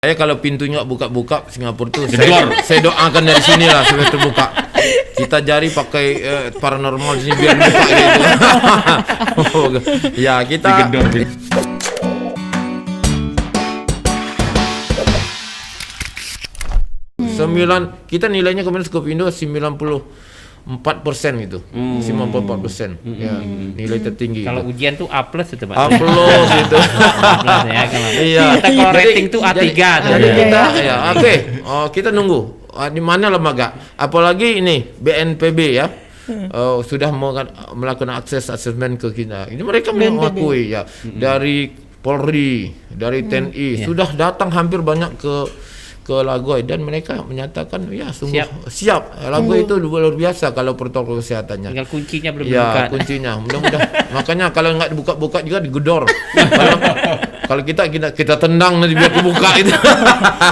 Saya kalau pintunya buka-buka Singapura tuh saya doakan dari sini lah supaya terbuka. Kita jari pakai paranormal di sini biar buka gitu. Ya kita kita nilainya kemarin Skopindo 94% gitu, 94%, ya nilai tertinggi. Kalau gitu. ujian tuh A+ itu Pak. A+ gitu. Ya, kalau Iya. kita kalau rating tuh A3 tuh. Jadi kita ya oke. Oh, kita nunggu. Di mana lembaga? Apalagi ini BNPB ya. Sudah melakukan asesmen ke kita. Ini mereka mengakui ya dari Polri, dari TNI sudah datang hampir banyak ke Lagoy dan mereka menyatakan ya sungguh siap. Lagoy itu luar biasa kalau protokol kesehatannya. Tinggal kuncinya belum ya, dibuka. kuncinya. Mudah-mudahan. Makanya kalau nggak dibuka-buka juga digedor. Kalau kita tendang nanti biar kebuka itu.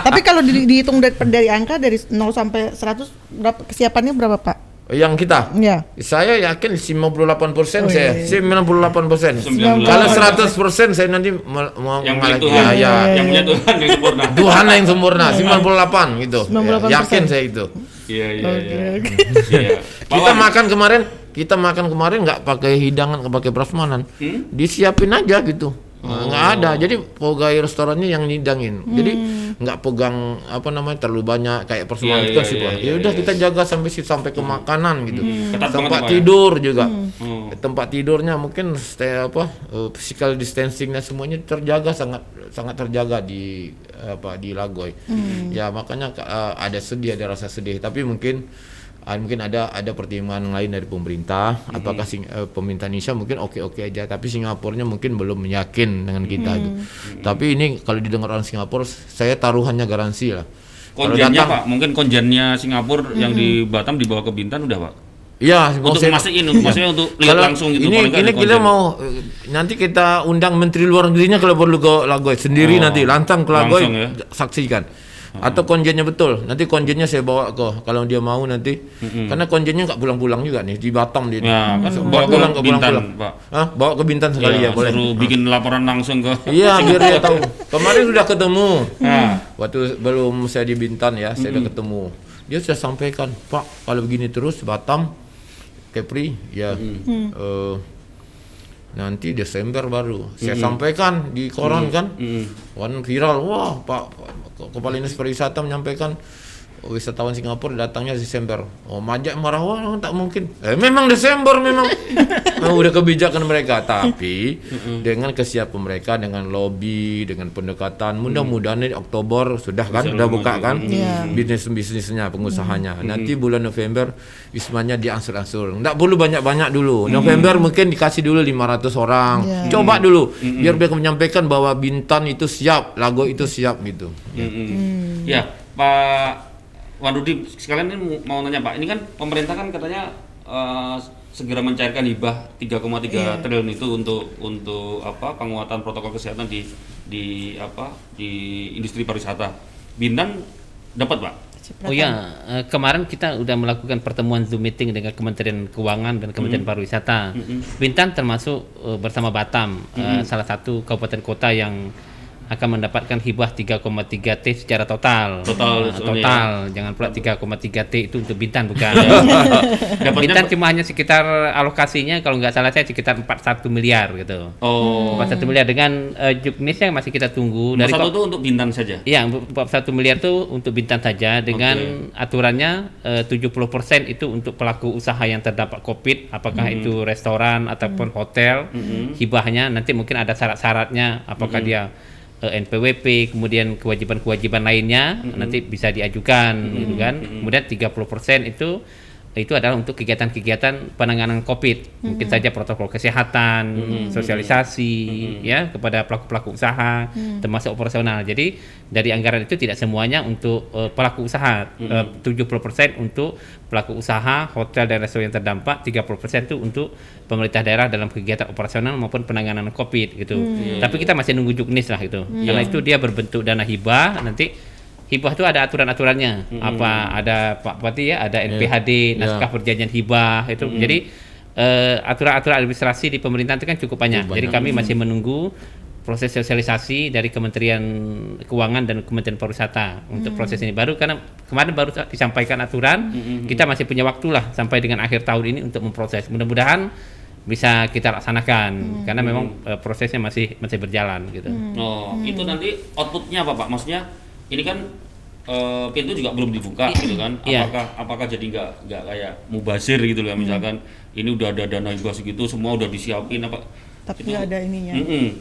Tapi kalau dihitung dari angka dari 0 sampai 100 berapa kesiapannya berapa, Pak? Yang kita? Ya. Saya yakin 58% saya. 98%. 90%. Kalau 100% saya nanti mau yang punya mengalah. Tuhan, Ya, yang punya Tuhan yang sempurna. Tuhan yang sempurna 98 gitu. 98%. Yakin saya itu. Iya. Kita makan kemarin nggak pakai hidangan, nggak pakai prasmanan. Disiapin aja gitu. Nggak ada. Jadi pegawai restorannya yang nidangin. Jadi nggak pegang terlalu banyak kayak prasmanan itu sih, Pak. Ya udah kita jaga sampai ke makanan gitu. Ketat Tempat banget, tidur juga. Tempat tidurnya mungkin physical distancingnya semuanya terjaga, sangat terjaga di Lagoy. Ya makanya ada rasa sedih, tapi mungkin ada pertimbangan lain dari pemerintah. Apakah pemerintah Indonesia mungkin oke aja, tapi Singapurnya mungkin belum yakin dengan kita gitu. Tapi ini kalau didengar orang Singapura, saya taruhannya garansi lah. Konjennya Pak, mungkin konjennya Singapura yang di Batam dibawa ke Bintan udah Pak? Iya, maksudnya untuk lihat langsung gitu. Ini kita mau nanti kita undang Menteri Luar Negerinya kalau perlu ke Lagoy sendiri nanti lantang ke Lagoy saksikan. Atau konjennya betul, nanti konjennya saya bawa kalau dia mau nanti, karena konjennya nggak pulang-pulang juga nih di Batam dia. Ya, bawa pulang ke Bintan, pulang. Pak. Bawa ke Bintan sekali ya boleh. Suruh bikin laporan langsung ke. Iya, biar dia tahu. Kemarin sudah ketemu. Waktu belum saya di Bintan ya, saya sudah ketemu. Dia sudah sampaikan, Pak, kalau begini terus Batam, Kepri, ya. Nanti Desember baru saya sampaikan di koran kan, viral, wah Pak Kepala Dinas Pariwisata menyampaikan wisatawan Singapura datangnya Desember. Majak marah, wah tak mungkin. Memang Desember memang. Udah kebijakan mereka, tapi dengan kesiapan mereka, dengan lobby, dengan pendekatan, mudah-mudahan di Oktober sudah buka kan, bisnisnya, pengusahanya. Nanti bulan November wismanya diangsur-angsur. Nggak perlu banyak-banyak dulu. November mungkin dikasih dulu 500 orang. Coba dulu, biar mereka menyampaikan bahwa Bintan itu siap, Lagoy itu siap gitu. Ya, Pak Wan Rudi, sekalian ini mau nanya Pak, ini kan pemerintah kan katanya segera mencairkan hibah 3,3 triliun itu untuk penguatan protokol kesehatan di industri pariwisata. Bintan dapat Pak? Oh ya, kemarin kita udah melakukan pertemuan Zoom meeting dengan Kementerian Keuangan dan Kementerian Pariwisata. Bintan termasuk bersama Batam, salah satu kabupaten kota yang akan mendapatkan hibah 3,3 T secara total. Total. Jangan pula 3,3 T itu untuk Bintan, bukan. Bintan cuma hanya sekitar alokasinya kalau nggak salah saya sekitar 41 miliar gitu. 41 miliar dengan juknis yang masih kita tunggu. Dari satu itu untuk Bintan saja? Iya, 41 miliar itu untuk Bintan saja dengan aturannya 70% itu untuk pelaku usaha yang terdampak COVID, apakah itu restoran ataupun hotel. Hibahnya nanti mungkin ada syarat-syaratnya, apakah dia NPWP, kemudian kewajiban-kewajiban lainnya nanti bisa diajukan gitu kan. Kemudian 30% itu adalah untuk kegiatan-kegiatan penanganan COVID. Mungkin saja protokol kesehatan, sosialisasi ya kepada pelaku-pelaku usaha, termasuk operasional. Jadi dari anggaran itu tidak semuanya untuk pelaku usaha. 70% untuk pelaku usaha, hotel dan restoran yang terdampak, 30% itu untuk pemerintah daerah dalam kegiatan operasional maupun penanganan COVID gitu. Tapi kita masih nunggu juknis lah gitu. Karena itu dia berbentuk dana hibah, nanti hibah itu ada aturan-aturannya. Ada Pak Bupati ya, ada NPHD, naskah perjanjian hibah itu. Jadi aturan-aturan administrasi di pemerintahan itu kan cukup banyak. Jadi kami masih menunggu proses sosialisasi dari Kementerian Keuangan dan Kementerian Pariwisata untuk proses ini. Baru karena kemarin baru disampaikan aturan, kita masih punya waktu lah sampai dengan akhir tahun ini untuk memproses. Mudah-mudahan bisa kita laksanakan karena memang prosesnya masih berjalan gitu. Oh, itu nanti outputnya apa Pak? Maksudnya ini kan pintu juga belum dibuka gitu kan? Iya. Apakah jadi nggak kayak mubazir gitu loh, misalkan ini udah ada dana hibah segitu semua udah disiapin apa? Tapi nggak ada ininya.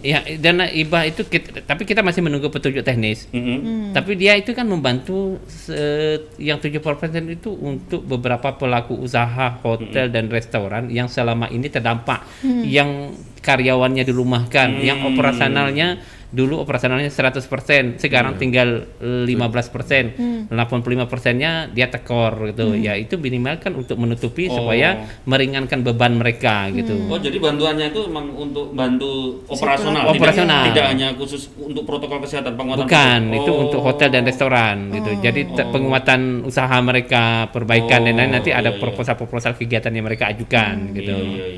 Ya, dana hibah itu tapi kita masih menunggu petunjuk teknis. Tapi dia itu kan membantu yang 70% itu untuk beberapa pelaku usaha hotel dan restoran yang selama ini terdampak, yang karyawannya dirumahkan, yang operasionalnya dulu operasionalnya 100%, sekarang tinggal 15%, 85%-nya dia tekor gitu. Ya itu minimal kan untuk menutupi supaya meringankan beban mereka gitu. Oh, jadi bantuannya itu memang untuk bantu operasional. Operasional. Tidak hanya khusus untuk protokol kesehatan penguatan. Bukan, itu untuk hotel dan restoran gitu. Jadi penguatan usaha mereka, perbaikan dan lain nanti ada proposal-proposal kegiatan yang mereka ajukan gitu. Iya.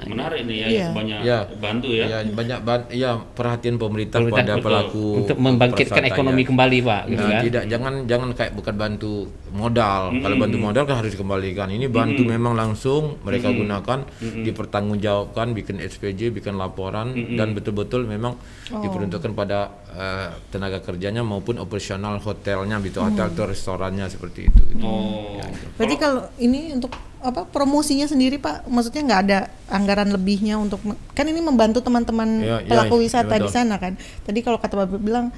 Menarik nih ya, Iya. banyak bantu ya. Ya, banyak perhatian pemerintah Pemerintah pada pelaku untuk membangkitkan pariwisata, ekonomi ya. kembali, Pak, gitu Nah, kan. tidak, jangan kayak bukan bantu modal. Kalau bantu modal kan harus dikembalikan. Ini bantu memang langsung mereka gunakan, dipertanggungjawabkan, bikin SPJ, bikin laporan dan betul-betul memang diperuntukkan pada tenaga kerjanya maupun operasional hotelnya gitu, hotel atau restorannya seperti itu. Gitu. Berarti kalau ini untuk promosinya sendiri Pak, maksudnya nggak ada anggaran lebihnya untuk kan ini membantu teman-teman pelaku wisata di sana kan. Tadi kalau kata Bapak bilang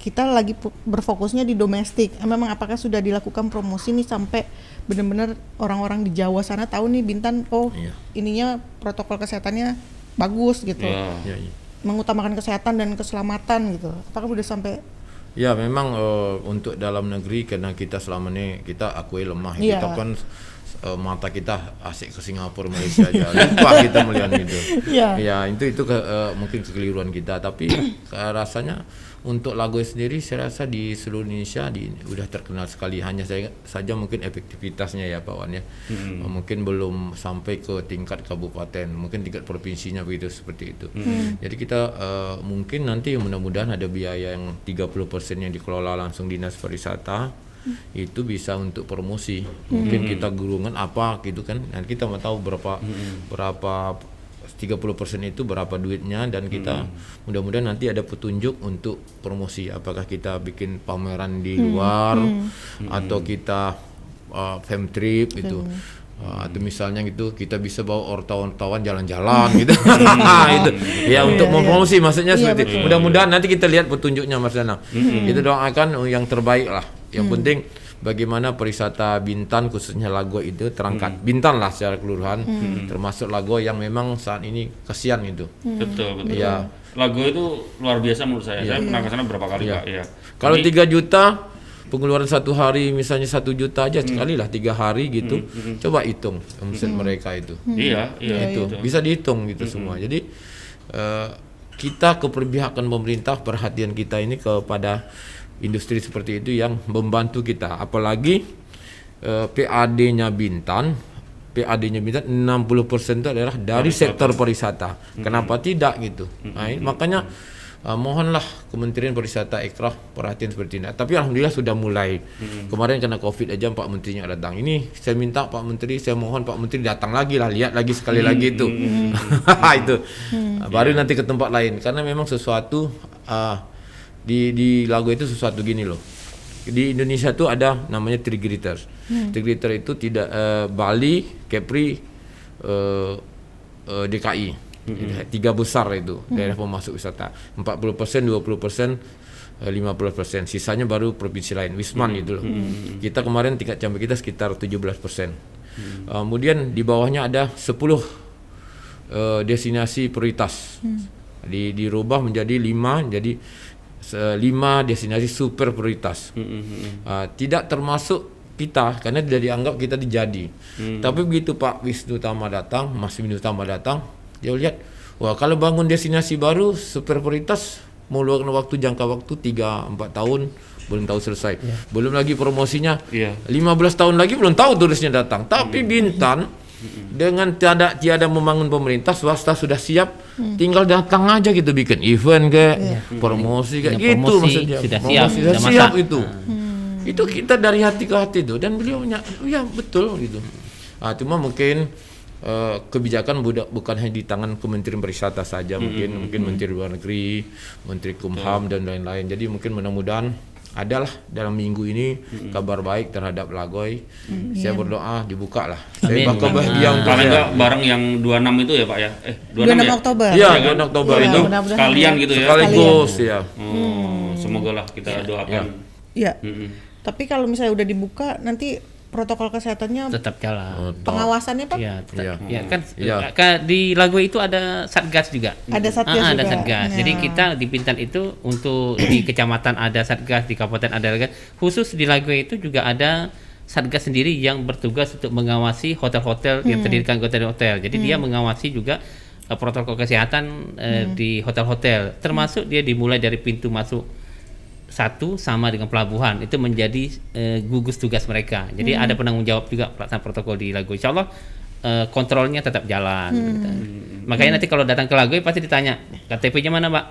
kita lagi berfokusnya di domestik. Memang apakah sudah dilakukan promosi nih sampai benar-benar orang-orang di Jawa sana tahu nih Bintan ininya protokol kesehatannya bagus gitu. Mengutamakan kesehatan dan keselamatan gitu. Apakah sudah sampai? Ya memang untuk dalam negeri karena kita selama ini kita akui lemah. Kita kan mata kita asik ke Singapura, Malaysia aja, lupa kita melihat itu. Ya itu mungkin kekeliruan kita, tapi rasanya untuk Lagoy sendiri saya rasa di seluruh Indonesia udah terkenal sekali. Hanya saja mungkin efektivitasnya ya Pak Wan ya, mungkin belum sampai ke tingkat kabupaten, mungkin tingkat provinsinya begitu seperti itu. Jadi kita mungkin nanti mudah-mudahan ada biaya yang 30% yang dikelola langsung Dinas Pariwisata. Itu bisa untuk promosi, mungkin kita gulungan apa gitu kan, dan kita mau tahu berapa 30% itu berapa duitnya, dan kita mudah-mudahan nanti ada petunjuk untuk promosi, apakah kita bikin pameran di luar atau kita fam trip gitu. Atau misalnya gitu kita bisa bawa wartawan jalan-jalan gitu. Itu ya untuk mempromosi maksudnya seperti itu. Mudah-mudahan nanti kita lihat petunjuknya Mas Danang. Kita doakan yang terbaik lah. Yang penting bagaimana pariwisata Bintan khususnya Lagoy itu terangkat. Bintan lah secara keseluruhan, termasuk Lagoy yang memang saat ini kasihan itu. Betul. Ya. Lagoy itu luar biasa menurut saya. Saya pernah ke sana berapa kali Pak. Ya. Kalau 3 juta pengeluaran satu hari misalnya 1 juta aja sekali lah 3 hari gitu. Coba hitung omset mereka itu. Iya. Itu bisa dihitung gitu semua. Jadi kita keperpihakan pemerintah, perhatian kita ini kepada industri seperti itu yang membantu kita. Apalagi PAD-nya Bintan 60% itu adalah dari sektor pariwisata. Kenapa tidak gitu? Nah, makanya mohonlah Kementerian Pariwisata ekstra perhatian seperti ini. Tapi alhamdulillah sudah mulai. Kemarin karena Covid aja Pak Menterinya datang. Ini saya minta Pak Menteri, saya mohon Pak Menteri datang lagi lah, lihat lagi sekali lagi itu. Itu. Baru nanti ke tempat lain karena memang sesuatu di Lagoy itu sesuatu gini loh. Di Indonesia tuh ada namanya Trigriters. Trigriters itu tidak Bali, Kepri, DKI. 3 besar itu daerah pemasok wisata. 40%, 20%, 15%. Sisanya baru provinsi lain. Wisman gitu loh. Kita kemarin tingkat capai kita sekitar 17%. Kemudian di bawahnya ada 10 destinasi prioritas. Dirubah menjadi 5, jadi 5 destinasi super prioritas. Tidak termasuk kita karena tidak dianggap kita dijadi. Tapi begitu Pak Wisnu Tama datang, Mas Wisnu Tama datang, dia lihat, wah kalau bangun destinasi baru super prioritas mau luangkan waktu jangka waktu 3-4 tahun belum tahu selesai. Belum lagi promosinya. 15 tahun lagi belum tahu turisnya datang. Tapi Bintan Dengan tiada membangun pemerintah, swasta sudah siap, tinggal datang aja gitu bikin event promosi kayak gitu promosi, maksudnya. sudah Promosi siap, sudah sudah siap masak. itu. Itu kita dari hati ke hati tuh, dan beliau ya betul gitu. Cuma mungkin kebijakan bukan hanya di tangan Kementerian Pariwisata saja, mungkin Menteri Luar Negeri, Menteri Kumham dan lain-lain. Jadi mungkin mudah-mudahan adalah dalam minggu ini kabar baik terhadap Lagoy. Saya berdoa dibuka lah. Saya bakal bahagia untuk Paling saya. enggak bareng yang 26 itu ya Pak ya? 26 26 ya? Oktober. Iya, Iya kan? 2 Oktober Iya, itu mudah-mudahan Sekalian ya. gitu ya. sekaligus ya. Semoga lah kita doakan. Iya. Mm-mm. Tapi kalau misalnya udah dibuka, nanti protokol kesehatannya, Tetap jalan. pengawasannya Pak, Iya, tetap. Iya. Ya, kan Iya. di Lagoy itu ada satgas juga. ada satgas Ada juga. satgas. Ya. Jadi kita di Bintan itu untuk di kecamatan ada satgas, di kabupaten ada satgas. Khusus di Lagoy itu juga ada satgas sendiri yang bertugas untuk mengawasi hotel-hotel yang terdirikan hotel-hotel. Jadi dia mengawasi juga protokol kesehatan di hotel-hotel. Termasuk dia dimulai dari pintu masuk 1 sama dengan pelabuhan, itu menjadi gugus tugas mereka. Jadi ada penanggung jawab juga pelaksanaan protokol di Lagoy. Insya Allah kontrolnya tetap jalan. Gitu. Makanya nanti kalau datang ke Lagoy pasti ditanya KTP-nya mana, Pak?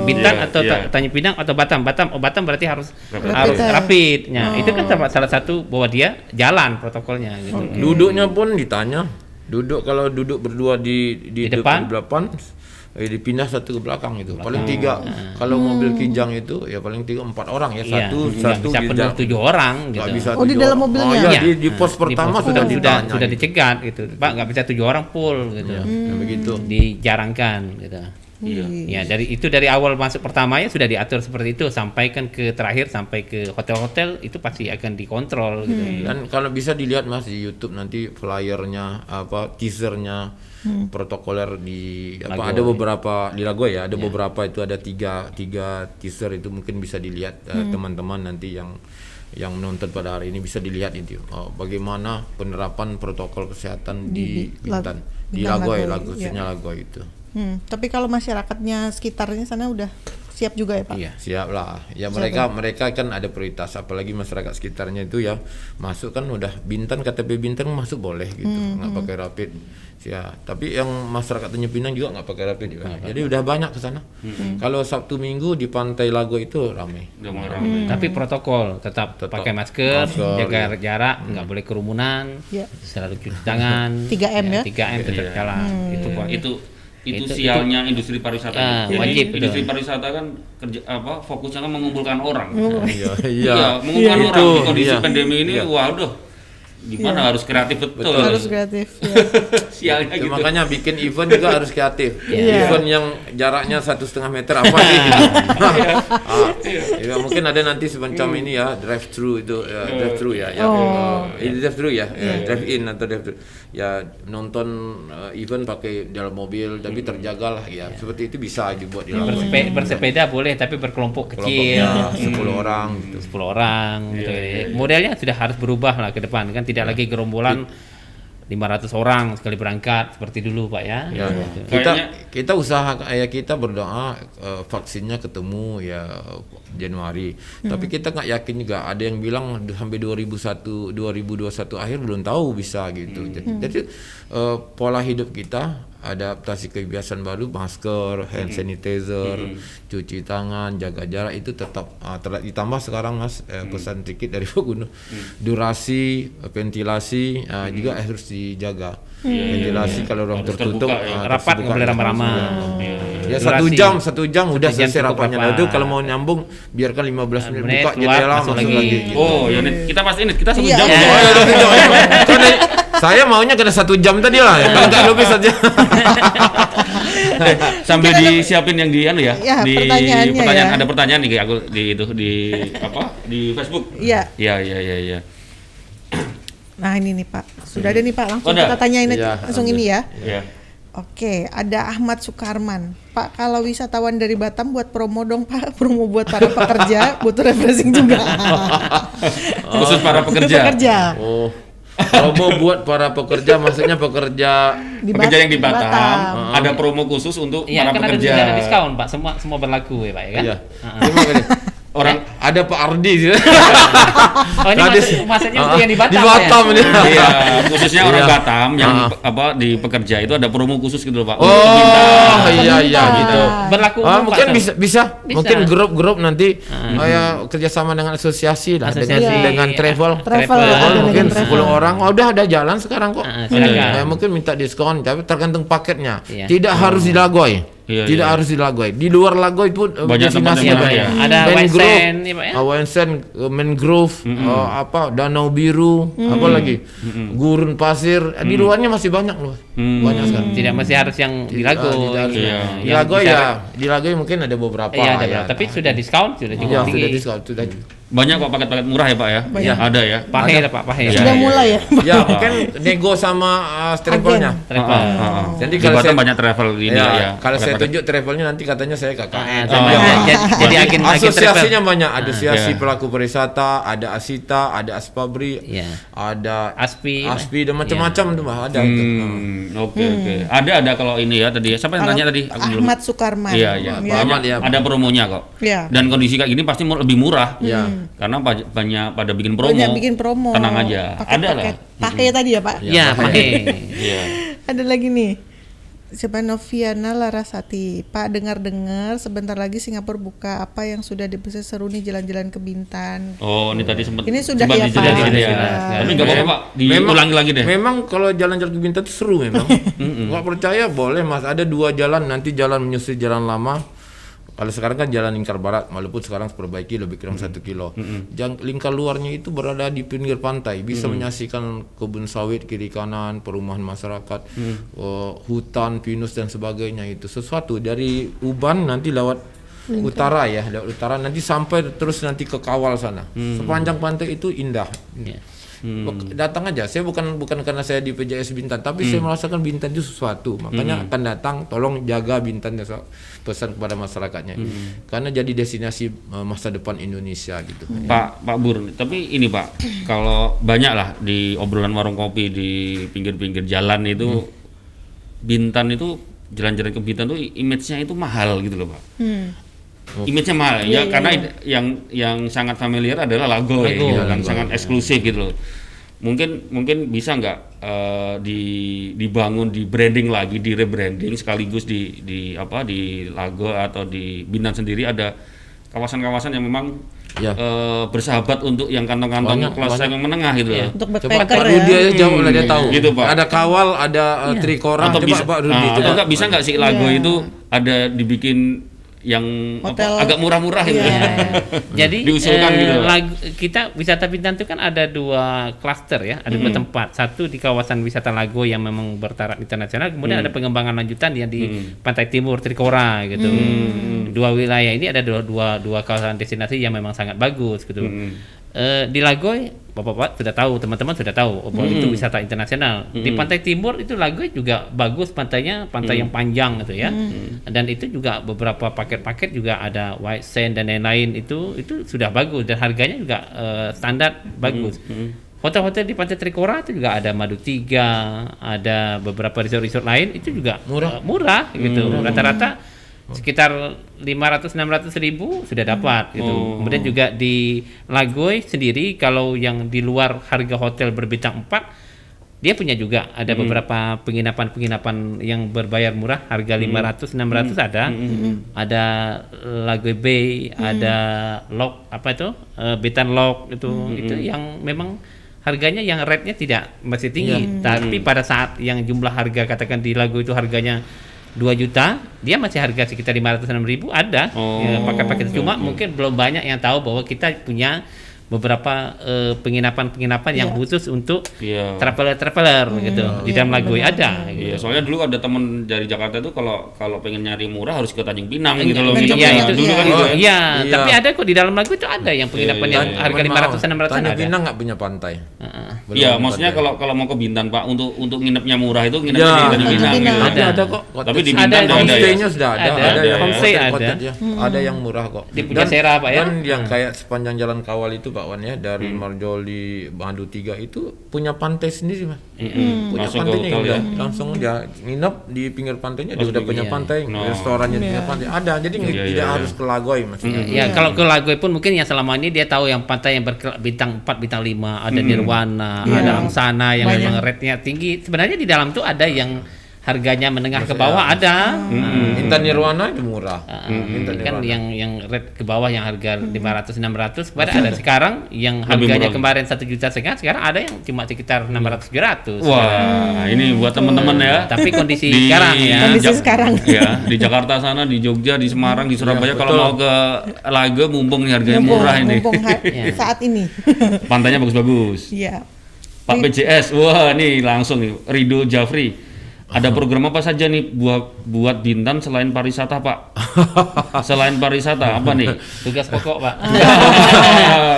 Bintan Iya, atau iya. Tanjung Pinang atau Batam? Batam berarti harus Rapid. rapid. Nah, itu kan salah satu bahwa dia jalan protokolnya gitu. Duduknya pun ditanya. Kalau duduk berdua di depan? dipindah satu ke belakang itu. Paling 3. Kalau mobil Kijang itu ya paling 3 4 orang ya. Iya, Satu nggak bisa di penuh jalan. 7 orang Nggak gitu. bisa Oh, di 7 dalam orang. mobilnya? Oh iya, Iya. di pos pertama sudah ditanya. sudah gitu. dicegat gitu. Pak, nggak bisa 7 orang full gitu. Ya, begitu. Dijarangkan gitu. Iya. Ya, dari awal masuk pertama ya sudah diatur seperti itu, sampaikan ke terakhir sampai ke hotel-hotel itu pasti akan dikontrol gitu. Dan kalau bisa dilihat Mas di YouTube nanti flyernya teasernya protokoler di Lagoy. ada beberapa di Lagoy ya, ada beberapa itu ada tiga teaser itu mungkin bisa dilihat teman-teman nanti yang menonton pada hari ini bisa dilihat itu bagaimana penerapan protokol kesehatan di Bintan, di Lagoy, khususnya Lagoy itu. Tapi kalau masyarakatnya sekitarnya sana udah siap juga ya Pak? Iya. Siap lah. Ya mereka kan ada prioritas, apalagi masyarakat sekitarnya itu ya masuk kan udah Bintan, KTP Bintan masuk boleh gitu, nggak pakai rapid. Ya, tapi yang masyarakat Tanjung Pinang juga nggak pakai rapid juga. Jadi udah banyak ke sana. Kalau Sabtu Minggu di Pantai Lagoy itu ramai. Udah mulai ramai. Tapi protokol tetap pakai masker, jaga jarak, nggak boleh kerumunan, Iya. selalu cuci tangan. 3M ya? 3M tetap Iya. jalan. Itu Pak. Itu Itu- sialnya industri pariwisata. Jadi wajib, industri betul. pariwisata kan fokusnya kan mengumpulkan orang. Iya, Iya, mengumpulkan Iya. orang di Itu, kondisi iya. pandemi ini. Iya. Waduh, gimana harus kreatif betul. Harus kreatif. Ya. Sialnya Itu gitu. makanya bikin event juga harus kreatif. Iya. Event yang jaraknya 1,5 meter apa sih? Gitu. Ya, mungkin ada nanti semacam ini ya, drive thru itu, drive thru ya, drive thru ya, drive in atau drive thru. Ya nonton event pakai dalam mobil, tapi terjagalah ya. Seperti itu bisa dibuat di Lagoy. Bersepeda boleh tapi berkelompok kecil. Kelompoknya 10 orang gitu. 10 orang gitu. Modelnya sudah harus berubah lah ke depan kan, tidak lagi gerombolan 500 orang sekali berangkat seperti dulu Pak ya. Ya, Gitu. kita usaha ya, kita berdoa vaksinnya ketemu ya Januari. Tapi kita nggak yakin juga. Ada yang bilang sampai 2021 akhir belum tahu bisa gitu. Jadi pola hidup kita, adaptasi kebiasaan baru, masker, hand sanitizer, cuci tangan, jaga jarak itu tetap ditambah sekarang Mas pesan sedikit dari Pak Gunung. Durasi, ventilasi juga harus dijaga. Ventilasi kalau ruang Harus tertutup terbuka, ya. Rapat nggak boleh ramah-ramah. Ya Durasi. 1 jam udah 1 jam selesai cukup rapatnya. rapat. Nah, itu kalau mau nyambung biarkan 15 menit menit, buka keluar, jendela masuk masuk lagi. lagi. Gitu. Oh, ya Nit, kita pasti Nit, kita 1 Iya. jam. Iya. Oh, ya, 1 jam. Karena saya maunya kena 1 jam tadi lah. Kalau nggak lebih saja. Sambil disiapin yang di anu ya, Ya, di pertanyaannya pertanyaan ya. ada pertanyaan nih kayak aku di Facebook. Iya. Iya. Nah ini nih Pak, sudah ada nih Pak, langsung Oh, ada? kita tanyain Iya, langsung ini ya. Iya. Oke, ada Ahmad Sukarman. Pak, kalau wisatawan dari Batam buat promo dong Pak, promo buat para pekerja, butuh refreshing juga. Khusus para pekerja. Oh. Promo buat para pekerja, maksudnya pekerja Pekerja yang di Batam, Batam. ada promo khusus untuk Iya, para kan pekerja. ada diskon Pak, semua berlaku ya Pak ya kan? Iya. Terima kasih. Orang ada Pak Ardi sih. Oh ini maksudnya untuk yang di Batam. Di Batam ya? ini. Iya, khususnya orang Iya. Batam yang di pekerja itu ada promo khusus gitu loh Pak. Oh iya gitu. Berlaku Mungkin Pak, bisa. Mungkin grup-grup nanti ya kerjasama dengan asosiasi lah dengan travel. Travel Mungkin dengan 10 orang. Udah ada jalan sekarang kok. silakan. Mungkin minta diskon tapi tergantung paketnya. Iya. Tidak harus di Lagoy. Iya, Tidak harus di Lagoy. Di luar Lagoy pun Banyak tempat destinasi yang banyak. ya. Ada Mangrove, Wensen ya Pak ya. Wensen, Mangrove, Danau Biru, apa lagi? Gurun pasir. Di luarnya masih banyak loh. Banyak sekali. Tidak mesti harus yang di Lago. Tidak harus. Iya. Di Lagoy ya, di Lagoy mungkin ada beberapa. Iya, ada ya. berapa. Tapi sudah diskon, sudah cukup Ya, tinggi. sudah diskon, sudah. Banyak kok paket-paket murah ya Pak ya? Banyak. Ada ya. Pahe lah Pak, pahe. Iya. Sudah mulai ya. Ya, mungkin nego sama travelnya. Travel. Jadi Di kalau Batam saya banyak travel ini ya, ya. kalau saya paket-paket. tunjuk travelnya nanti katanya saya KKN. Jadi agen Asosiasinya banyak, ada asosiasi Ya. pelaku pariwisata, ada Asita, ada Aspabri, Iya. ada Aspi. dan macam-macam tuh Mbak, ada itu. Oke. Ada kalau ini ya tadi. Siapa yang tanya tadi? Aku belum. Ahmad Sukarman. Iya, iya. Pak Ahmad, ya. Ada promonya kok. Iya. Dan kondisi kayak gini pasti lebih murah. Ya. Karena banyak pada bikin promo. Banyak bikin promo. Tenang aja. Ada lah. Pakai tadi ya Pak. Ya, pahe. Iya. Ada lagi nih. Siapa Noviana Larasati. Pak, dengar-dengar sebentar lagi Singapura buka, apa yang sudah dibahas seru nih jalan-jalan ke Bintan. Oh, ini tadi sempat Ini sudah sempat ya, dijelasin Pak. gitu ya. Sudah. Tapi nggak apa-apa Pak, diulangi lagi deh. Memang kalau jalan-jalan ke Bintan itu seru memang. Nggak percaya boleh Mas, ada 2 jalan, nanti jalan menyusuri jalan lama. Kalau sekarang kan jalan lingkar barat, walaupun sekarang perbaiki lebih kurang 1 kilo. Lingkar luarnya itu berada di pinggir pantai, bisa menyaksikan kebun sawit kiri kanan, perumahan masyarakat, hutan pinus dan sebagainya. Itu sesuatu dari Uban nanti lewat utara ya, lewat utara nanti sampai terus nanti ke Kawal sana. Sepanjang pantai itu indah. Iya. Datang aja. Saya bukan karena saya di PJS Bintan, tapi saya merasakan Bintan itu sesuatu. Makanya akan datang, tolong jaga Bintan, pesan kepada masyarakatnya. Karena jadi destinasi masa depan Indonesia gitu. Pak Bur, tapi ini Pak, kalau banyak lah di obrolan warung kopi di pinggir-pinggir jalan itu, Bintan itu, jalan-jalan ke Bintan itu image-nya itu mahal gitu loh Pak. Image-nya mahal ya, karena yang sangat familiar adalah Lagoy, gitu, yang sangat eksklusif gitu loh. Mungkin bisa nggak dibangun, di branding lagi, di rebranding sekaligus di Lagoy atau di Bintan sendiri ada kawasan-kawasan yang memang bersahabat untuk yang kantong-kantong kelas yang menengah gitu loh. Untuk Coba backpacker Pak Rudi ya. aja jauh lah dia tahu. Gitu, Pak. Ada Kawal, ada Trikora. Atau Coba bisa, Pak Rudi. atau nggak bisa nggak sih Lagoy itu ada dibikin yang Hotel. agak murah-murah gitu. Jadi Diusulkan gitu. kita wisata Bintan itu kan ada 2 klaster ya, ada 2 tempat. Satu di kawasan wisata Lago yang memang bertaraf internasional, kemudian ada pengembangan lanjutan yang di pantai timur Trikora gitu. 2 wilayah ini ada dua kawasan destinasi yang memang sangat bagus gitu. Di Lagoy, Bapak-bapak sudah tahu, teman-teman sudah tahu bahwa itu wisata internasional. Di pantai timur itu Lagoy juga bagus pantainya, pantai yang panjang gitu ya. Dan itu juga beberapa paket-paket juga ada white sand dan lain-lain, itu sudah bagus dan harganya juga standar bagus. Hotel-hotel di Pantai Trikora itu juga ada Madu 3, ada beberapa resort-resort lain itu juga murah gitu. Rata-rata sekitar 500-600 ribu sudah dapat gitu. Kemudian juga di Lagoy sendiri, kalau yang di luar harga hotel berbintang 4, dia punya juga ada beberapa penginapan yang berbayar murah, harga 500-600 ada Lagoy Bay, ada Lok Bintan Lok itu yang memang harganya yang rate-nya tidak masih tinggi, tapi pada saat yang jumlah harga katakan di Lagoy itu harganya 2 juta, dia masih harga sekitar 506 ribu ada paket-paket. Cuma mungkin belum banyak yang tahu bahwa kita punya beberapa penginapan yang khusus untuk traveler gitu di dalam Lagoy ada. Iya, soalnya dulu ada teman dari Jakarta itu kalau pengen nyari murah harus ke Tanjung Pinang gitu loh. Iya, itu dulu kan gitu. Iya, tapi ada kok di dalam Lagoy itu ada yang penginapan yang harga 500-600 Tanjung ada. Pinang nggak punya pantai. Iya, maksudnya kalau mau ke Bintan Pak, untuk nginepnya murah itu nginepnya Ya, di Tanjung Pinang gitu. Ada kok. Tapi di Ada, Bintan ada. ada ya. Homestay-nya sudah ada yang homestay ada. ada yang murah kok. Di Pujasera, Pak ya. Dan yang kayak sepanjang jalan Kawal itu Pak, Pak Wan ya, dari Marjoli Madu 3 itu punya pantai sendiri Mas. Punya Langsung ke pantainya hotel udah, ya? langsung dia nginep di pinggir pantainya, dia udah punya iya. pantai, restorannya di pinggir pantai ada, jadi tidak harus ke Lagoy maksudnya. Ya, kalau ke Lagoy pun mungkin yang selama ini dia tahu yang pantai yang bintang 4, bintang 5, ada Nirwana, ada Angsana yang memang rate-nya tinggi. Sebenarnya di dalam tuh ada yang harganya menengah ke bawah ada. Intan Nirwana itu murah. Kan yang rate ke bawah yang harga 500 600 pada ada sekarang yang harganya kemarin 1,5 juta sekarang ada yang cuma sekitar 600 700. Wah, ini buat teman-teman ya. Tapi kondisi sekarang ya. Kondisi sekarang. Ya, di Jakarta sana, di Jogja, di Semarang, di Surabaya kalau mau ke Lago mumpung nih harganya murah ini. Mumpung saat ini. Pantainya bagus-bagus. Iya. Pak PJS, wah nih langsung nih Rido Jafri. Ada program apa saja nih buat Bintan selain pariwisata Pak? Selain pariwisata apa nih? Tugas pokok Pak.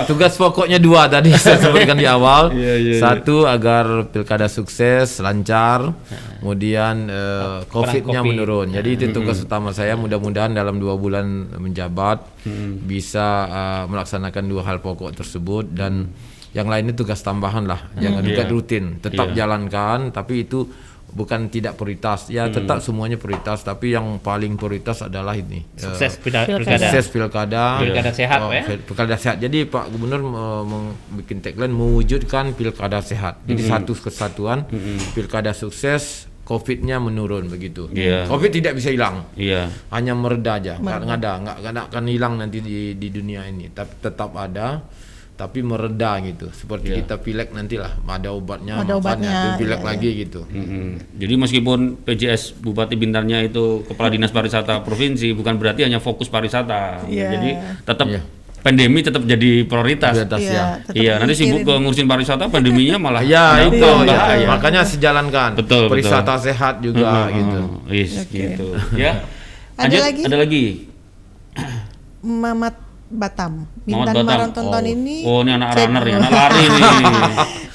Tugas pokoknya 2 tadi saya sebutkan di awal. Satu agar pilkada sukses, lancar. Kemudian COVID-nya menurun. Jadi itu tugas utama saya. Mudah-mudahan dalam 2 bulan menjabat bisa melaksanakan 2 hal pokok tersebut, dan yang lainnya tugas tambahan lah. Jangan juga rutin. Tetap jalankan, tapi itu bukan tidak prioritas ya, tetap semuanya prioritas, tapi yang paling prioritas adalah ini Sukses pilkada. sukses pilkada Sehat Pak ya. pilkada sehat. Jadi Pak Gubernur bikin tagline mewujudkan pilkada sehat. Jadi satu kesatuan, pilkada sukses, COVID-nya menurun begitu. COVID tidak bisa hilang, hanya mereda aja, nggak akan hilang nanti di dunia ini, tapi tetap ada, tapi mereda gitu. Seperti kita pilek nantilah ada obatnya, manfaatnya, pilek lagi gitu. Jadi meskipun PJS Bupati Bintannya itu Kepala Dinas Pariwisata Provinsi, bukan berarti hanya fokus pariwisata. Jadi tetap pandemi tetap jadi prioritas. Iya, nanti sibuk ngurusin pariwisata, pandeminya malah itu ya. Makanya sejalankan. Betul, Pariwisata sehat juga gitu. Gitu. Ya. Ada lagi? Mamat Batam. Bintan Marathon tahun ini. Oh, ini anak runner ya, anak lari nih.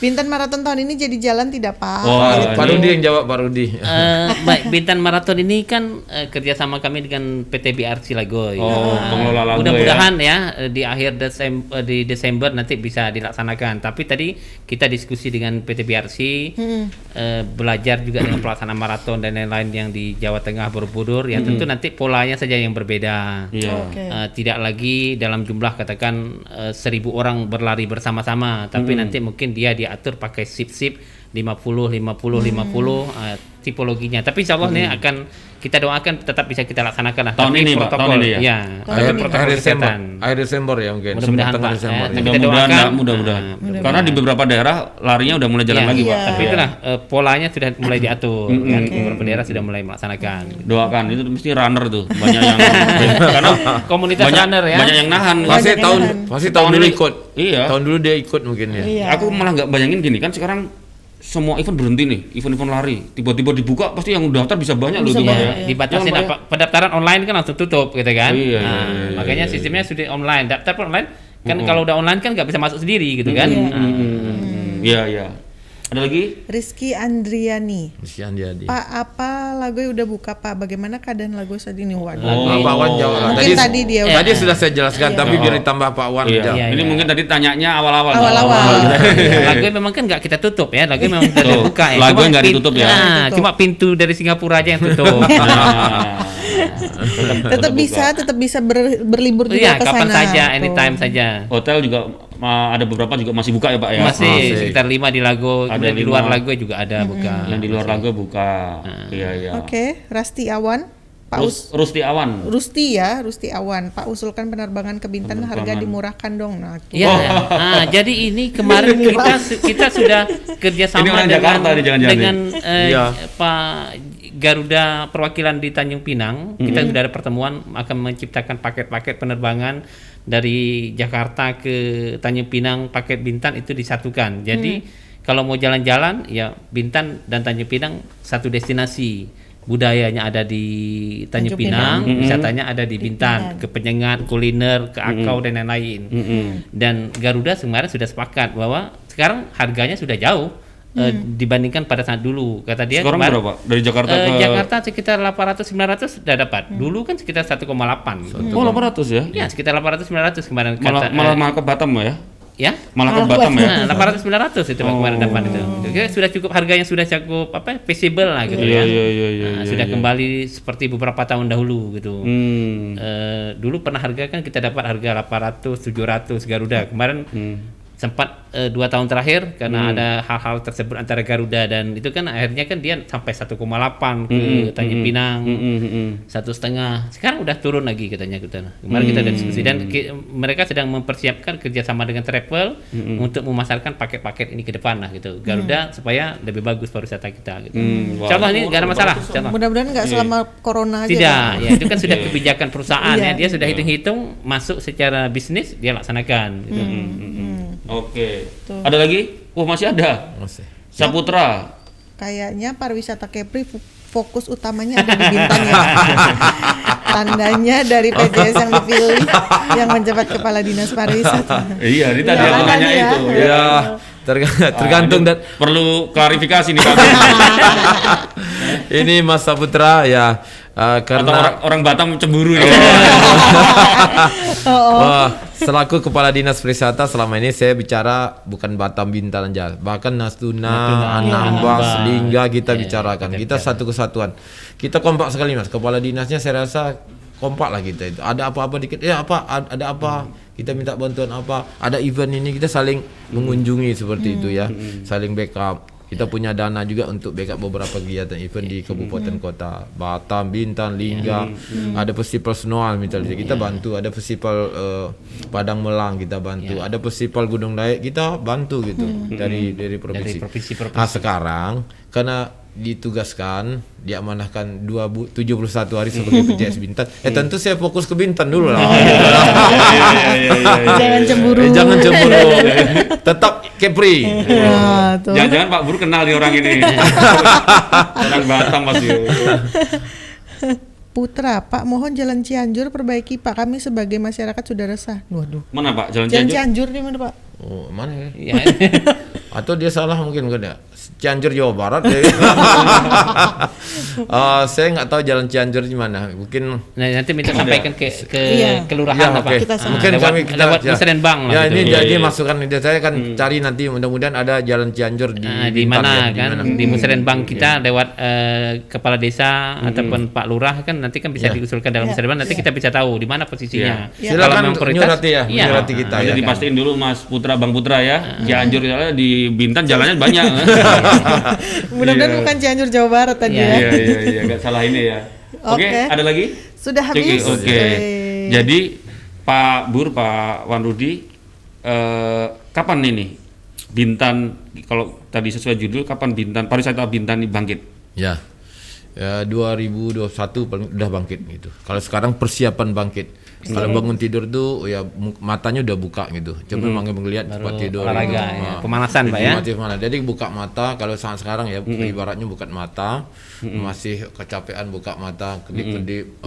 Bintan Marathon tahun ini jadi jalan tidak Pak? Pak Rudi yang jawab, Pak Rudi. Baik, Bintan Marathon ini kan kerjasama kami dengan PT BRC Lagoy. Pengelola Lagoy. Mudah-mudahan ya di akhir Desember nanti bisa dilaksanakan. Tapi tadi kita diskusi dengan PT BRC, belajar juga dengan pelaksanaan maraton dan lain-lain yang di Jawa Tengah Borobudur. Ya tentu nanti polanya saja yang berbeda. Tidak lagi dalam jumlah katakan 1.000 orang berlari bersama-sama, tapi nanti mungkin dia diatur pakai sip-sip 50 tipologinya. Tapi insya Allah ini akan kita doakan tetap bisa kita laksanakan lah. Tahun ini Pak, tahun ini ya. Akhir Desember ya mungkin. Mudah-mudahan Pak. Mudah-mudahan. Karena di beberapa daerah larinya udah mulai jalan lagi Pak. Tapi itulah polanya sudah mulai diatur. Beberapa daerah sudah mulai melaksanakan. Doakan, itu mesti runner tuh. Banyak yang karena komunitas runner ya. Banyak yang nahan. Pasti tahun dulu ikut. Iya. Tahun dulu dia ikut mungkin ya. Aku malah nggak bayangin gini kan, sekarang semua event berhenti nih, event-event lari tiba-tiba dibuka, pasti yang daftar bisa banyak loh. Dibatasi pendaftaran online kan langsung tutup gitu kan. Makanya sistemnya sudah online, daftar pun online kan. Kalau udah online kan nggak bisa masuk sendiri gitu kan. Iya. Ada lagi? Rizky Andriani. Pak, apa Lagoy udah buka Pak? Bagaimana keadaan Lagoy saat ini? Pak Wan jawab. Tadi dia. Tadi sudah saya jelaskan, tapi biar ditambah Pak Wan. Ini mungkin tadi tanyanya awal-awal. Lagoy memang kan nggak kita tutup ya. Lagoy memang sudah buka ya. Lagoy nggak ditutup ya. Cuma pintu dari Singapura aja yang tutup. Tetap bisa berlibur juga ke sana. Kapan saja, anytime saja. Hotel juga ada beberapa juga masih buka ya Pak ya? Masih sekitar 5 di Lago, kemudian di luar Lago juga ada buka. Yang di luar Lago buka. Iya. Oke, Rasti Awan. Rusti Awan. Rusti Awan. Pak, usulkan penerbangan ke Bintan harga dimurahkan dong. Jadi ini kemarin kita sudah kerjasama dengan Pak Garuda perwakilan di Tanjung Pinang. Kita sudah ada pertemuan akan menciptakan paket-paket penerbangan dari Jakarta ke Tanjung Pinang, paket Bintan itu disatukan. Jadi kalau mau jalan-jalan ya Bintan dan Tanjung Pinang satu destinasi. Budayanya ada di Tanjung Pinang, wisatanya ada di Bintan, ke penyengat, kuliner, ke akau dan lain-lain. Dan Garuda kemarin sudah sepakat bahwa sekarang harganya sudah jauh dibandingkan pada saat dulu. Kata dia sekarang berapa? Dari Jakarta ke Jakarta sekitar 800-900 sudah dapat. Dulu kan sekitar 1,8. Oh, 800 ya? Ya, sekitar 800-900 kemarin. Malah ke Batam ya? Ya, Malah ke Batam ya. nah, 800-900 itu Pak, kemarin dapat itu. Kira sudah cukup, harganya sudah cukup feasible lah gitu ya. Nah, sudah kembali seperti beberapa tahun dahulu gitu. Dulu pernah harga kan kita dapat harga 800, 700 Garuda. Kemarin sempat 2 tahun terakhir karena ada hal-hal tersebut antara Garuda dan itu kan akhirnya kan dia sampai 1,8 ke Tanjung Pinang, 1,5. Sekarang udah turun lagi katanya kita. Kemarin kita ada diskusi dan mereka sedang mempersiapkan kerjasama dengan travel untuk memasarkan paket-paket ini ke depan lah gitu. Garuda supaya lebih bagus pariwisata kita gitu. Insyaallah ini nggak ada masalah. Mudah-mudahan nggak selama corona aja. Tidak, ya itu kan sudah kebijakan perusahaan ya. Dia sudah hitung-hitung masuk secara bisnis dia laksanakan gitu. Oke. Ada lagi? Masih ada. Masih. Saputra. Kayaknya pariwisata Kepri fokus utamanya ada di Bintan ya. Tandanya dari PJS yang dipilih yang menjabat kepala dinas pariwisata. Iya, ini tadi Iya, aku nanya ya. itu. Ya, tergantung dan Perlu klarifikasi nih Pak. ini Mas Saputra ya Atau karena orang Batam cemburu ya. wah, selaku kepala dinas pariwisata selama ini saya bicara bukan Batam Bintan aja, bahkan Natuna, Anambas, Lingga kita bicarakan. Kita satu kesatuan. Kita kompak sekali Mas. Kepala dinasnya saya rasa kompak lah kita itu. Ada apa-apa dikit, ada apa? Kita minta bantuan apa? Ada event ini kita saling mengunjungi seperti itu ya. Saling backup. Kita punya dana juga untuk backup beberapa kegiatan event di kabupaten kota Batam, Bintan, Lingga. Ada festival Snoal misalnya kita bantu, ada festival Padang Melang kita bantu, ada festival Gunung Dayak kita bantu gitu dari provinsi. Nah, sekarang karena ditugaskan, diamanahkan 71 hari sebagai PJS Bintan. Tentu saya fokus ke Bintan dulu lah. Jangan cemburu. Jangan cemburu. Tetap Kepri. Jangan-jangan Pak Bur kenal nih orang ini. Orang Batam pasti. Putra, Pak mohon Jalan Cianjur perbaiki Pak, kami sebagai masyarakat sudah resah. Waduh. Mana Pak? Jalan Jalan Cianjur? Cianjur di mana Pak? Oh, mana ya? Ya. Atau dia salah mungkin ya. Cianjur Jawa Barat ya. Saya nggak tahu jalan Cianjur di mana. Mungkin nanti minta sampaikan ke Iya. kelurahan ya, lah Pak. oke. Kita sama. Mungkin lewat, kita lewat Musrenbang lah ya gitu. ini jadi masukan ide saya kan cari nanti mudah-mudahan ada jalan Cianjur di Di Bintan mana ya, kan di Musrenbang kita lewat kepala desa ataupun Pak Lurah kan nanti kan bisa diusulkan dalam Musrenbang, nanti kita bisa tahu di mana posisinya. Silakan nyurati ya, iya. nyurati kita ya. Jadi pastiin dulu Mas Putra, Bang Putra ya. Cianjur di Bintan jalannya banyak. Mudah-mudahan bukan Cianjur Jawa Barat tadi ya. Iya, nggak salah ini ya. Oke, Oke. ada lagi? Sudah habis. Oke. Jadi Pak Bur, Pak Wan Rudi, kapan ini Bintan, kalau tadi sesuai judul, kapan Bintan, pariwisata Bintan ini bangkit? Ya. 2021 udah bangkit gitu. Kalau sekarang persiapan bangkit. Kalau bangun tidur tuh ya matanya udah buka gitu. Coba melihat tempat tidur. Olahraga ya. Pemanasan Pak ya. Jadi buka mata kalau saat sekarang ya ibaratnya buka mata, masih kecapean buka mata, kedip-kedip,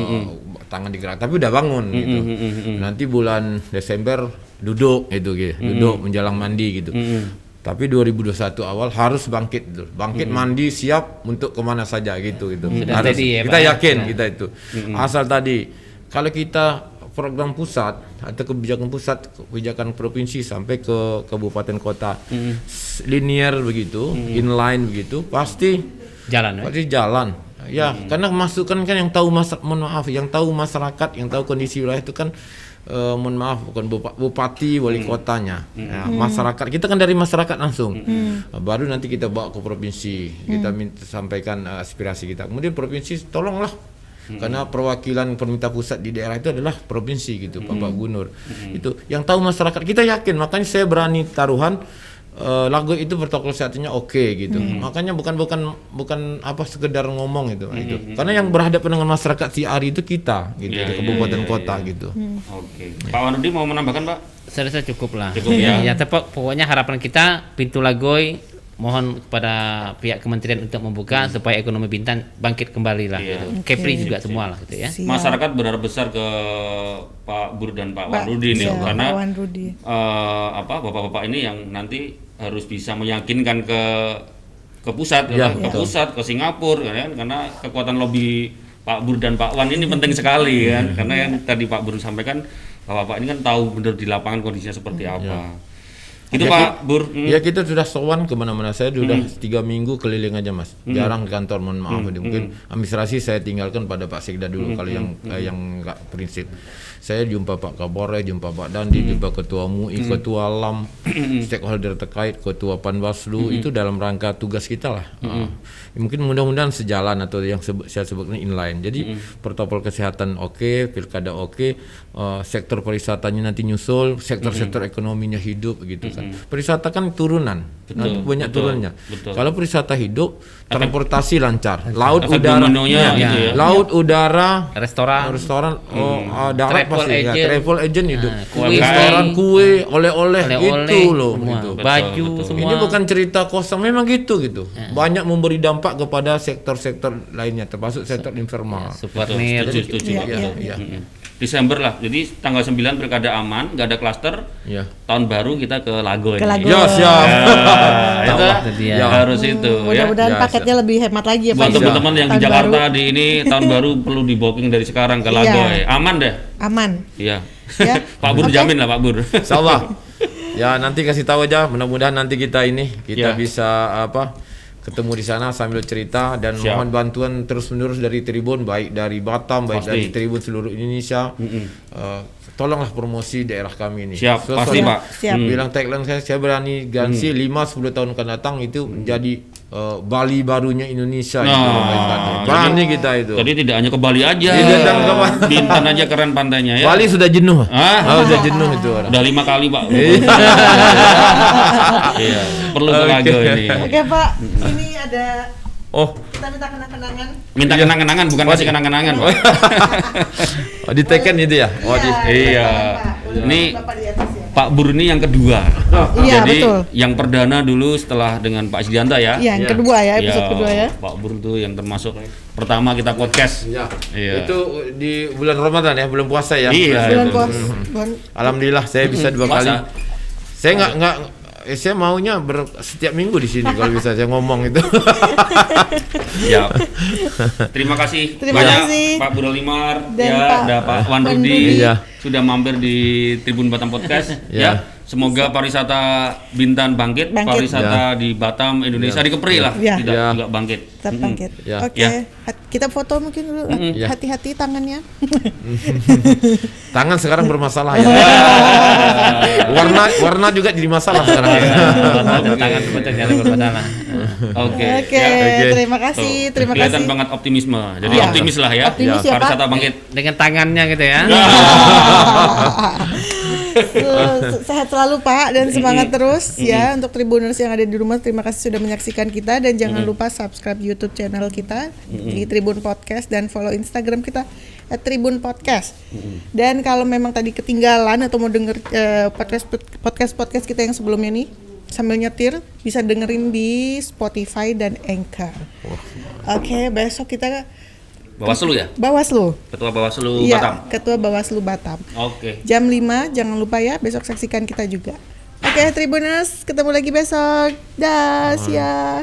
tangan digerak tapi udah bangun gitu. Nanti bulan Desember duduk gitu. Duduk menjelang mandi gitu. Tapi 2021 awal harus bangkit dulu. Bangkit mandi siap untuk kemana saja gitu. Harus, steady ya, kita Pak, yakin kita itu. Asal tadi kalau kita program pusat atau kebijakan pusat, kebijakan provinsi sampai ke kabupaten kota linear begitu, inline begitu, pasti Jalan. pasti jalan. Ya, karena masukan kan yang tahu yang tahu masyarakat, yang tahu kondisi wilayah itu kan mohon maaf bukan bupati, wali kotanya. Ya, masyarakat kita kan dari masyarakat langsung. Baru nanti kita bawa ke provinsi, kita minta sampaikan aspirasi kita. Kemudian provinsi tolonglah. Karena perwakilan pemerintah pusat di daerah itu adalah provinsi gitu, Bapak Gubernur. Itu yang tahu masyarakat, kita yakin, makanya saya berani taruhan lagu itu protokol kesehatannya oke gitu. Makanya bukan apa sekedar ngomong itu. Karena yang berhadapan dengan masyarakat hari itu kita gitu, di kabupaten kota gitu. Oke. Pak Wanudi mau menambahkan Pak? Saya rasa cukup lah. Cukup ya. Ya, pokoknya harapan kita pintu Lagoy mohon kepada pihak kementerian untuk membuka supaya ekonomi Bintan bangkit kembali lah. Gitu. Kepri juga semua lah gitu ya. Masyarakat berharap besar ke Pak Bur dan Pak Wan Rudi nih, karena bapak-bapak ini yang nanti harus bisa meyakinkan ke pusat, ke pusat, ke Singapura kan, karena kekuatan lobby Pak Bur dan Pak Wan ini penting sekali kan, karena yang tadi Pak Bur sampaikan bapak ini kan tahu benar di lapangan kondisinya seperti apa. Itu Pak Bur. Ya kita sudah sowan kemana-mana. Saya sudah 3 minggu keliling aja Mas. Jarang ke kantor, mohon maaf. Mungkin administrasi saya tinggalkan pada Pak Sekda dulu. Kalau yang nggak prinsip. Saya jumpa Pak Kapolres, jumpa Pak Dandi, jumpa Ketua MUI, Ketua LAM, stakeholder terkait, Ketua Panwaslu, itu dalam rangka tugas kita lah. Mungkin mudah-mudahan sejalan atau yang saya sebutnya inline. Jadi protokol kesehatan oke, pilkada oke, sektor pariwisatanya nanti nyusul, sektor-sektor ekonominya hidup gitu kan. Pariwisata kan turunan, nanti banyak turunnya. Kalau pariwisata hidup, transportasi lancar, laut, udara, gitu ya. laut, udara, restoran, darat pasti ya, travel agent hidup, kue, restoran, kue, oleh-oleh gitu loh, semua. gitu. Baju semua. Ini bukan cerita kosong, memang gitu. Banyak memberi dampak kepada sektor-sektor lainnya, termasuk sektor informal. Souvenir. Setuju. Iya. Desember lah, jadi tanggal 9 pilkada aman, nggak ada klaster. Iya. Tahun baru kita ke Lagoy. Ya, siap. Itu Ya. harus itu ya. Mudah-mudahan paketnya lebih hemat lagi ya Pak. Buat teman-teman yang di Tahun Jakarta baru. di ini tahun baru perlu di booking dari sekarang ke Lagoy. Aman deh. Aman. Iya. Ya. Pak Bur jamin lah Pak Bur. Insyaallah. Ya nanti kasih tahu aja, mudah-mudahan nanti kita Ya. bisa ketemu di sana sambil cerita dan Siap. mohon bantuan terus-menerus dari Tribun, baik dari Batam, baik Pasti. dari Tribun seluruh Indonesia. Tolonglah promosi daerah kami ini. Siap, pasti Pak. Siap. Bilang tagline saya berani garansi 5-10 tahun akan datang itu menjadi Bali barunya Indonesia. Berani kita itu. Jadi tidak hanya ke Bali aja. Tidak hanya ke Bali. Bintan aja keren pantainya ya. Bali sudah jenuh. Sudah jenuh itu orang. Udah 5 kali Pak. Iya, perlu ke Lagoy ini. Oke Pak, ini ada Oh, kita minta kenang-kenangan. Minta kenang-kenangan bukan kasih kenang-kenangan. Pak. di Tekken itu ya? Iya. Ini Bapak di atas ya. Pak Bur ini yang kedua. Iya, Jadi betul. yang perdana dulu setelah dengan Pak Sidianta ya. Iya, yang kedua ya, episode kedua ya. Pak Bur itu yang termasuk pertama kita podcast. Ya. Iya. Itu di bulan Ramadan ya, bulan puasa ya. Iya. Bulan itu. puasa. Alhamdulillah saya bisa 2 kali. Masa? Saya saya maunya setiap minggu di sini kalau bisa saya ngomong itu. Ya. Terima kasih Terima banyak kasih. Pak Burolimar Dan ya, Pak ada Pak Wan Wan Rudi Rudi. Iya. sudah mampir di Tribun Batam Podcast ya. Semoga pariwisata Bintan bangkit, Bangkit. pariwisata di Batam Indonesia di Kepri lah Ya. tidak bangkit. Tetap bangkit. Ya. Oke, Ya. kita foto mungkin dulu. Ya. Hati-hati tangannya. Tangan sekarang bermasalah ya. warna juga jadi masalah sekarang ya. Tangan sebetulnya ada bermasalah. Oke. Oke, Ya. terima kasih, Tuh, terima kelihatan kasih. banget optimisme. Jadi Iya. optimis lah ya. Optimis ya, Pak. Pariwisata bangkit. Dengan tangannya gitu ya. Sehat selalu Pak dan semangat terus ya untuk Tribuners yang ada di rumah. Terima kasih sudah menyaksikan kita dan jangan lupa subscribe YouTube channel kita di Tribun Podcast dan follow Instagram kita @Tribun Podcast. Dan kalau memang tadi ketinggalan atau mau denger podcast kita yang sebelumnya nih sambil nyetir bisa dengerin di Spotify dan Anchor. Oke, besok kita Bawaslu ya? Bawaslu. Ketua Bawaslu Iya, Batam. Ketua Bawaslu Batam. Oke. Jam 5, jangan lupa ya, besok saksikan kita juga. Oke, Tribuners, ketemu lagi besok. Das ya.